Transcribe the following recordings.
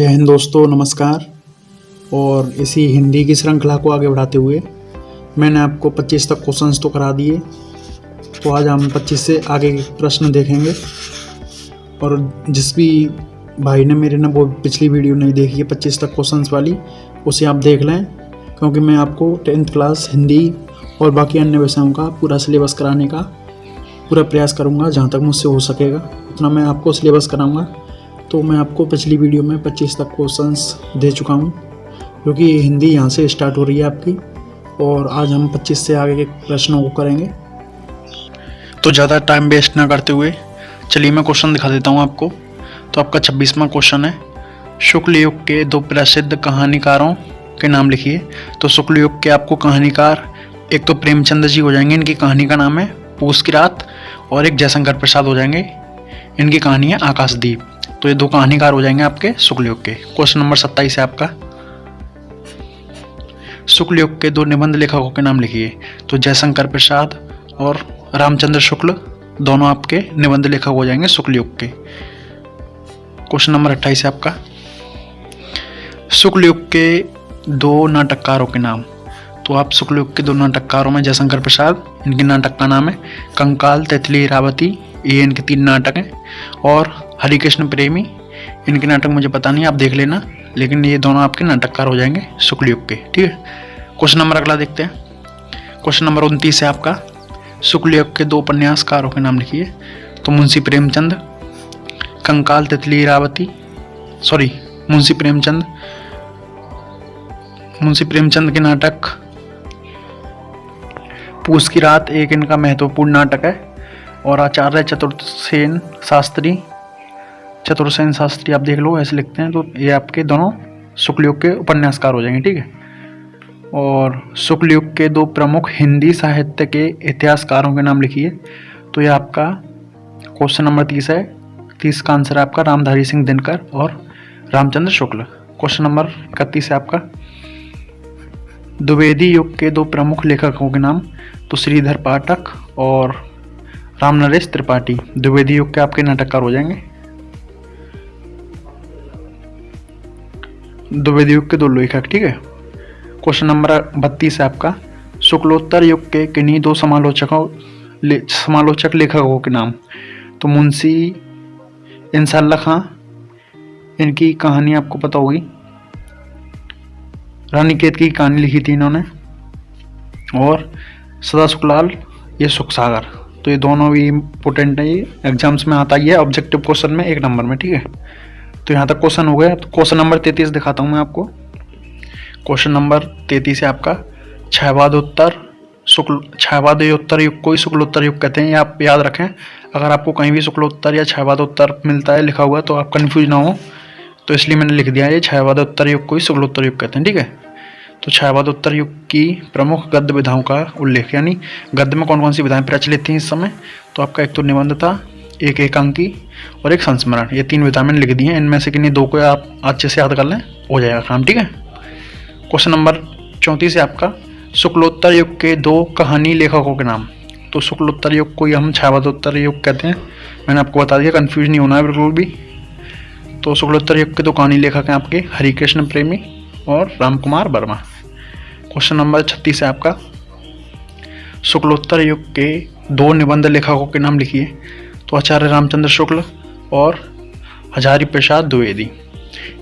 जय हिंद दोस्तों, नमस्कार। और इसी हिंदी की श्रृंखला को आगे बढ़ाते हुए मैंने आपको 25 तक क्वेश्चंस तो करा दिए। तो आज हम 25 से आगे के प्रश्न देखेंगे। और जिस भी भाई ने मेरे वो पिछली वीडियो नहीं देखी है 25 तक क्वेश्चंस वाली, उसे आप देख लें, क्योंकि मैं आपको 10th क्लास हिंदी और बाकी अन्य विषयों का पूरा सिलेबस कराने का पूरा प्रयास करूँगा। जहाँ तक मुझसे हो सकेगा उतना मैं आपको सिलेबस कराऊँगा। तो मैं आपको पिछली वीडियो में 25 तक क्वेश्चंस दे चुका हूँ, क्योंकि हिंदी यहाँ से स्टार्ट हो रही है आपकी। और आज हम 25 से आगे के प्रश्नों को करेंगे। तो ज़्यादा टाइम वेस्ट ना करते हुए चलिए मैं क्वेश्चन दिखा देता हूँ आपको। तो आपका 26वां क्वेश्चन है, शुक्ल युग के दो प्रसिद्ध कहानीकारों के नाम लिखिए। तो शुक्ल युग के आपको कहानीकार एक तो प्रेमचंद जी हो जाएंगे, इनकी कहानी का नाम है पूस की रात, और एक जयशंकर प्रसाद हो जाएंगे, इनकी कहानी है आकाशदीप। तो ये दो कहानीकार हो जाएंगे आपके शुक्ल युग के। क्वेश्चन नंबर 27 है आपका, शुक्ल युग के दो निबंध लेखकों के नाम लिखिए। तो जयशंकर प्रसाद और रामचंद्र शुक्ल दोनों आपके निबंध लेखक हो जाएंगे शुक्ल युग के। क्वेश्चन नंबर 28 है आपका, शुक्ल युग के दो नाटककारों के नाम। तो आप शुक्ल युग के दो नाटककारों में जयशंकर प्रसाद, इनके नाटक का नाम है कंकाल, तितली, इरावती, ये इनके 3 नाटक हैं। और हरिकृष्ण प्रेमी, इनके नाटक मुझे पता नहीं, आप देख लेना, लेकिन ये दोनों आपके नाटककार हो जाएंगे शुक्ल युग के। ठीक है, क्वेश्चन नंबर अगला देखते हैं। क्वेश्चन नंबर 29 है आपका, शुक्ल युग के दो उपन्यासकारों के नाम लिखिए। तो मुंशी प्रेमचंद, कंकाल, तितली, इरावती, मुंशी प्रेमचंद के नाटक पूस की रात एक इनका महत्वपूर्ण नाटक है। और आचार्य चतुर्सेन शास्त्री आप देख लो, ऐसे लिखते हैं। तो ये आपके दोनों शुक्ल युग के उपन्यासकार हो जाएंगे। ठीक है, और शुक्ल युग के दो प्रमुख हिंदी साहित्य के इतिहासकारों के नाम लिखिए। तो ये आपका क्वेश्चन नंबर 30 है। 30 का आंसर है आपका रामधारी सिंह दिनकर और रामचंद्र शुक्ल। क्वेश्चन नंबर 31 है आपका, द्विवेदी युग के दो प्रमुख लेखकों के नाम। तो श्रीधर पाठक और रामनरेश त्रिपाठी द्विवेदी युग के आपके नाटककार हो जाएंगे। द्विवेदी युग के दो लेखक। ठीक है, क्वेश्चन नंबर 32 है आपका, शुक्लोत्तर युग के किन्हीं दो समालोचक लेखकों के नाम। तो मुंशी इंसाल्लाह खां, इनकी कहानी आपको पता होगी, रानीखेत की कहानी लिखी थी इन्होंने। और सदा सुखलाल, ये सुख सागर। तो ये दोनों भी इम्पोर्टेंट है, ये एग्जाम्स में आता ही है ऑब्जेक्टिव क्वेश्चन में 1 नंबर में। ठीक है, तो यहाँ तक क्वेश्चन हो गया। तो क्वेश्चन नंबर 33 दिखाता हूँ मैं आपको। क्वेश्चन नंबर 33 है आपका, क्षयवादोत्तर युग को ही शुक्लोत्तर युग कहते हैं, ये आप याद रखें। अगर आपको कहीं भी शुक्लोत्तर या क्षयवादोत्तर मिलता है लिखा हुआ, तो आप कन्फ्यूज ना हो, तो इसलिए मैंने लिख दिया है क्षयवादोत्तर युग को ही शुक्लोत्तर युग कहते हैं। ठीक है, तो क्षयवादोत्तर युग की प्रमुख गद्य विधाओं का उल्लेख, यानी गद्य में कौन कौन सी विधाएं प्रचलित थी इस समय। तो आपका एक तो निबंध था, एक एकांकी और एक संस्मरण, ये 3 विधाएं मैंने लिख दी हैं। इनमें से किन्हीं 2 को आप अच्छे से याद कर लें, हो जाएगा काम। ठीक है, क्वेश्चन नंबर 34 है आपका, शुक्लोत्तर युग के 2 कहानी लेखकों के नाम। तो शुक्लोत्तर युग को ही हम क्षयवादोत्तर युग कहते हैं, मैंने आपको बता दिया, कन्फ्यूज नहीं होना है बिल्कुल भी। तो शुक्लोत्तर युग के 2 कहानी लेखक हैं आपके हरिकृष्ण प्रेमी और रामकुमार वर्मा। क्वेश्चन नंबर 36 है आपका, शुक्लोत्तर युग के 2 निबंध लेखकों के नाम लिखिए। तो आचार्य रामचंद्र शुक्ल और हजारी प्रसाद द्विवेदी,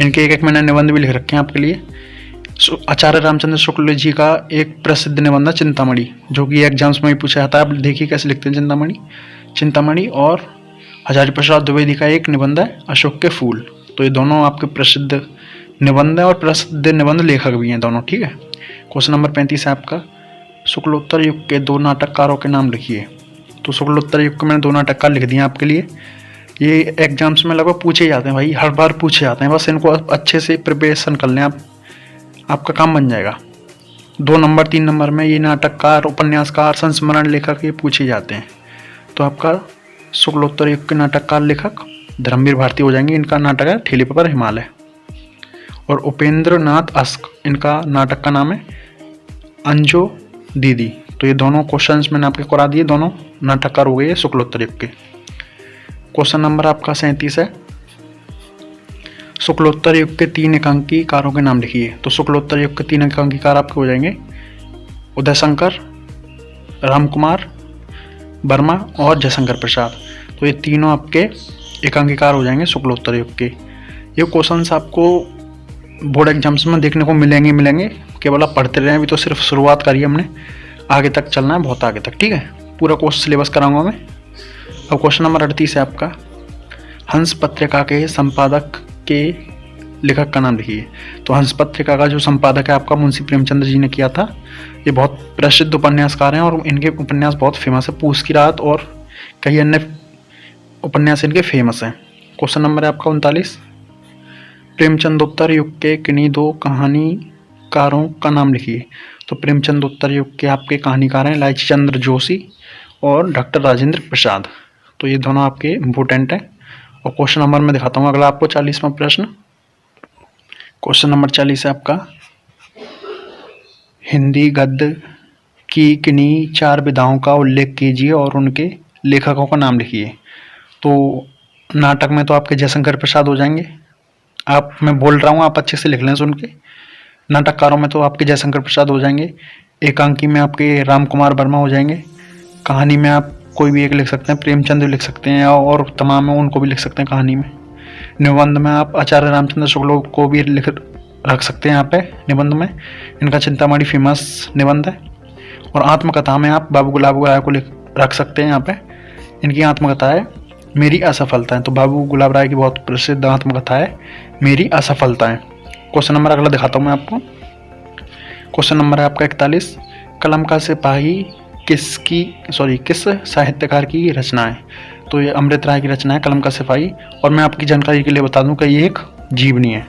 इनके एक मैंने निबंध भी लिख रखे हैं आपके लिए। आचार्य रामचंद्र शुक्ल जी का एक प्रसिद्ध निबंध है चिंतामणि, जो कि एग्जाम्स में भी पूछा जाता है। आप देखिए कैसे लिखते हैं चिंतामणि। और हजारी प्रसाद द्विवेदी का एक निबंध है अशोक के फूल। तो ये दोनों आपके प्रसिद्ध निबंध है और प्रसिद्ध निबंध लेखक भी हैं दोनों। ठीक है, क्वेश्चन नंबर 35 है आपका, शुक्लोत्तर युग के 2 नाटककारों के नाम लिखिए। तो शुक्लोत्तर युग के मैंने 2 नाटककार लिख दिए आपके लिए। ये एग्जाम्स में लगभग पूछे जाते हैं भाई, हर बार पूछे जाते हैं, बस इनको अच्छे से प्रिपरेशन कर लें आप, आपका काम बन जाएगा। 2 नंबर 3 नंबर में ये नाटककार, उपन्यासकार, संस्मरण लेखक ये पूछे जाते हैं। तो आपका शुक्लोत्तर युग के नाटककार लेखक धर्मवीर भारती हो जाएंगे, इनका नाटक है ठेली पर हिमालय। और उपेंद्र नाथ अस्क, इनका नाटक का नाम है अंजो दीदी। तो ये दोनों क्वेश्चंस मैंने आपके करा दिए, दोनों नाटककार हो गए शुक्लोत्तर युग के। क्वेश्चन नंबर आपका 37 है, शुक्लोत्तर युग के 3 एकांकीकारों के नाम लिखिए। तो शुक्लोत्तर युग के 3 एकांकीकार आपके हो जाएंगे उदय शंकर, रामकुमार वर्मा और जयशंकर प्रसाद। तो ये तीनों आपके एकांकीकार हो जाएंगे शुक्लोत्तर युग के। ये क्वेश्चंस आपको बोर्ड एग्जाम्स में देखने को मिलेंगे, केवल आप पढ़ते रहें। अभी तो सिर्फ शुरुआत करी हमने, आगे तक चलना है, बहुत आगे तक, ठीक है। पूरा कोर्स सिलेबस कराऊंगा मैं। अब क्वेश्चन नंबर 38 है आपका, हंस पत्रिका के संपादक के लेखक का नाम लिखिए। तो हंस पत्रिका का जो संपादक है आपका मुंशी प्रेमचंद्र जी ने किया था। ये बहुत प्रसिद्ध उपन्यासकार हैं और इनके उपन्यास बहुत फेमस है। पूस की रात और कई अन्य उपन्यास इनके फेमस हैं। क्वेश्चन नंबर है आपका 39, प्रेमचंदोत्तर युग के किन्हीं 2 कहानीकारों का नाम लिखिए। तो प्रेमचंदोत्तर युग के आपके कहानीकार हैं लालची चंद्र जोशी और डॉक्टर राजेंद्र प्रसाद। तो ये दोनों आपके इम्पोर्टेंट हैं। और क्वेश्चन नंबर में दिखाता हूँ अगला आपको 40वां प्रश्न। क्वेश्चन नंबर 40 है आपका, हिंदी गद्य की किन्हीं 4 विधाओं का उल्लेख कीजिए और उनके लेखकों का नाम लिखिए। तो नाटक में तो आपके जयशंकर प्रसाद हो जाएंगे। मैं बोल रहा हूँ, आप अच्छे से लिख लें सुन के। नाटककारों में तो आपके जयशंकर प्रसाद हो जाएंगे। एकांकी में आपके रामकुमार वर्मा हो जाएंगे। कहानी में आप कोई भी एक लिख सकते हैं, प्रेमचंद लिख सकते हैं और तमाम है उनको भी लिख सकते हैं कहानी में। निबंध में आप आचार्य रामचंद्र शुक्ल को भी रख सकते हैं यहाँ पे निबंध में। इनका चिंतामणि फेमस निबंध है। और आत्मकथा में आप बाबू गुलाब राय को रख सकते हैं यहाँ पे। इनकी आत्मकथा है मेरी असफलताएं। तो बाबू गुलाब राय की बहुत प्रसिद्ध आत्मकथा है मेरी असफलताएं। क्वेश्चन नंबर अगला दिखाता हूँ मैं आपको। क्वेश्चन नंबर है आपका 41, कलम का सिपाही किस साहित्यकार की रचना है। तो ये अमृत राय की रचना है कलम का सिपाही। और मैं आपकी जानकारी के लिए बता दूं कि ये एक जीवनी है।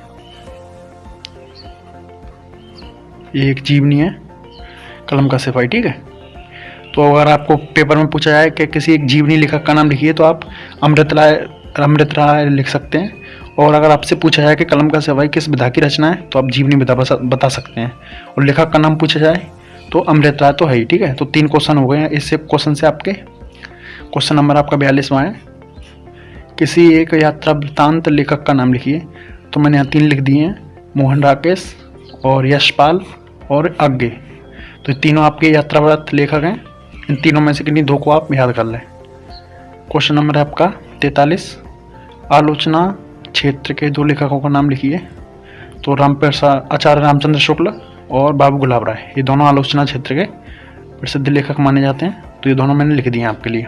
ये एक जीवनी है कलम का सिपाही, ठीक है। तो अगर आपको पेपर में पूछा जाए कि किसी एक जीवनी लेखक का नाम लिखिए तो आप अमृत राय लिख सकते हैं। और अगर आपसे पूछा जाए कि कलम का सिपाही किस विधा की रचना है तो आप जीवनी विधा बता सकते हैं। और लेखक का नाम पूछा जाए तो अमृत राय तो है ही, ठीक है। तो 3 क्वेश्चन हो गए हैं इससे क्वेश्चन से आपके। क्वेश्चन नंबर आपका 42वां है, किसी एक यात्रा वृत्तांत लेखक का नाम लिखिए। तो मैंने यहाँ 3 लिख दिए हैं, मोहन राकेश और यशपाल और अज्ञे। तो तीनों आपके यात्रा वृत्त लेखक हैं। इन तीनों में से किन्हीं 2 को आप याद कर लें। क्वेश्चन नंबर है आपका 43, आलोचना क्षेत्र के 2 लेखकों का नाम लिखिए। तो आचार्य रामचंद्र शुक्ल और बाबू गुलाब राय, ये दोनों आलोचना क्षेत्र के प्रसिद्ध लेखक माने जाते हैं। तो ये दोनों मैंने लिख दिए हैं आपके लिए।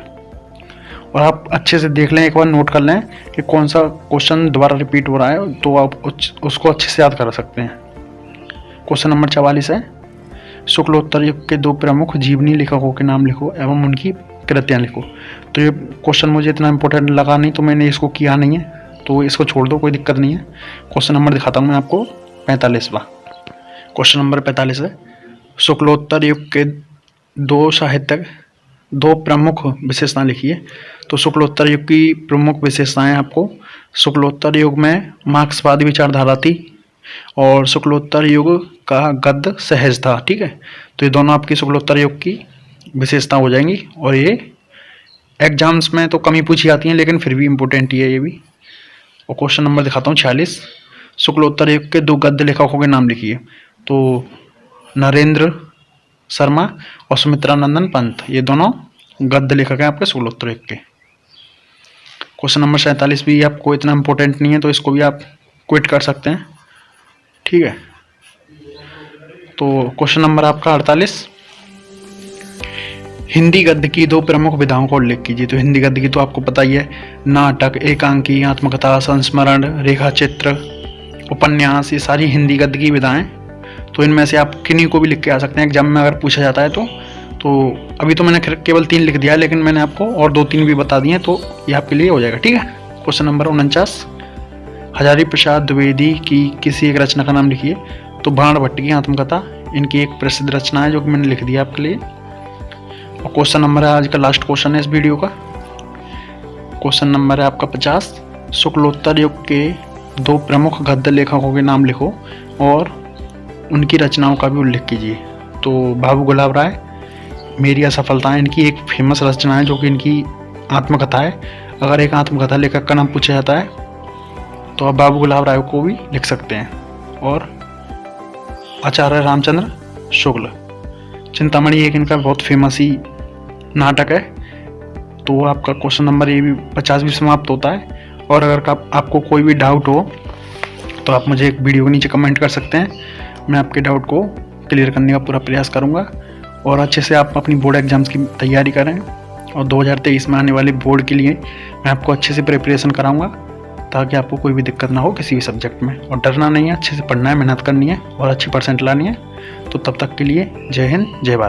और आप अच्छे से देख लें, एक बार नोट कर लें कि कौन सा क्वेश्चन दोबारा रिपीट हो रहा है, तो आप उसको अच्छे से याद कर सकते हैं। क्वेश्चन नंबर 44 है, शुक्लोत्तर युग के 2 प्रमुख जीवनी लेखकों के नाम लिखो एवं उनकी कृतियाँ लिखो। तो ये क्वेश्चन मुझे इतना इंपॉर्टेंट लगा नहीं तो मैंने इसको किया नहीं है, तो इसको छोड़ दो, कोई दिक्कत नहीं है। क्वेश्चन नंबर दिखाता हूँ मैं आपको 45वां। क्वेश्चन नंबर 45 है, शुक्लोत्तर युग के 2 प्रमुख विशेषताएं लिखिए। तो शुक्लोत्तर युग की प्रमुख विशेषताएं आपको, शुक्लोत्तर युग में मार्क्सवादी विचारधारा थी और शुक्लोत्तर युग का गद्य सहज था, ठीक है। तो ये दोनों आपकी शुक्लोत्तर युग की विशेषता हो जाएंगी। और ये एग्जाम्स में तो कमी पूछी जाती हैं लेकिन फिर भी इम्पोर्टेंट ही है ये भी। और क्वेश्चन नंबर दिखाता हूँ 46, शुक्लोत्तर युग के 2 गद्य लेखकों के नाम लिखिए। तो नरेंद्र शर्मा और सुमित्रा नंदन पंत, ये दोनों गद्य लेखक हैं आपके शुक्लोत्तर युग के। क्वेश्चन नंबर 47 भी आपको इतना इंपॉर्टेंट नहीं है तो इसको भी आप क्विट कर सकते हैं, ठीक है। तो क्वेश्चन नंबर आपका 48, हिंदी गद्य की 2 प्रमुख विधाओं का उल्लेख कीजिए। तो हिंदी गद्य की तो आपको पता ही है, नाटक, एकांकी, आत्मकथा, संस्मरण, रेखा चित्र, उपन्यास, ये सारी हिंदी गद्य की विधाएं। तो इनमें से आप किन्हीं को भी लिख के आ सकते हैं एग्जाम में अगर पूछा जाता है तो अभी तो मैंने केवल 3 लिख दिया है लेकिन मैंने आपको और 2-3 भी बता दिए हैं तो ये आपके लिए हो जाएगा, ठीक है। क्वेश्चन नंबर 49, हजारी प्रसाद द्विवेदी की किसी एक रचना का नाम लिखिए। तो बाण भट्ट की आत्मकथा इनकी एक प्रसिद्ध रचना है जो कि मैंने लिख दिया आपके लिए। और क्वेश्चन नंबर है आज का लास्ट क्वेश्चन है इस वीडियो का। क्वेश्चन नंबर है आपका 50, शुक्लोत्तर युग के 2 प्रमुख गद्य लेखकों के नाम लिखो और उनकी रचनाओं का भी उल्लेख कीजिए। तो बाबू गुलाब राय, मेरी असफलताएं इनकी एक फेमस रचना है जो कि इनकी आत्मकथा है। अगर एक आत्मकथा लेखक का नाम पूछा जाता है तो आप बाबू गुलाब राय को भी लिख सकते हैं। और आचार्य रामचंद्र शुक्ल, चिंतामणि एक इनका बहुत फेमस ही नाटक है। तो आपका क्वेश्चन नंबर ये भी 50 भी समाप्त होता है। और अगर आपको कोई भी डाउट हो तो आप मुझे एक वीडियो के नीचे कमेंट कर सकते हैं, मैं आपके डाउट को क्लियर करने का पूरा प्रयास करूंगा। और अच्छे से आप अपनी बोर्ड एग्जाम्स की तैयारी करें और 2023 में आने वाले बोर्ड के लिए मैं आपको अच्छे से प्रिपरेशन कराऊंगा, ताकि आपको कोई भी दिक्कत ना हो किसी भी सब्जेक्ट में। और डरना नहीं है, अच्छे से पढ़ना है, मेहनत करनी है और अच्छी परसेंट लानी है। तो तब तक के लिए जय हिंद, जय भारत।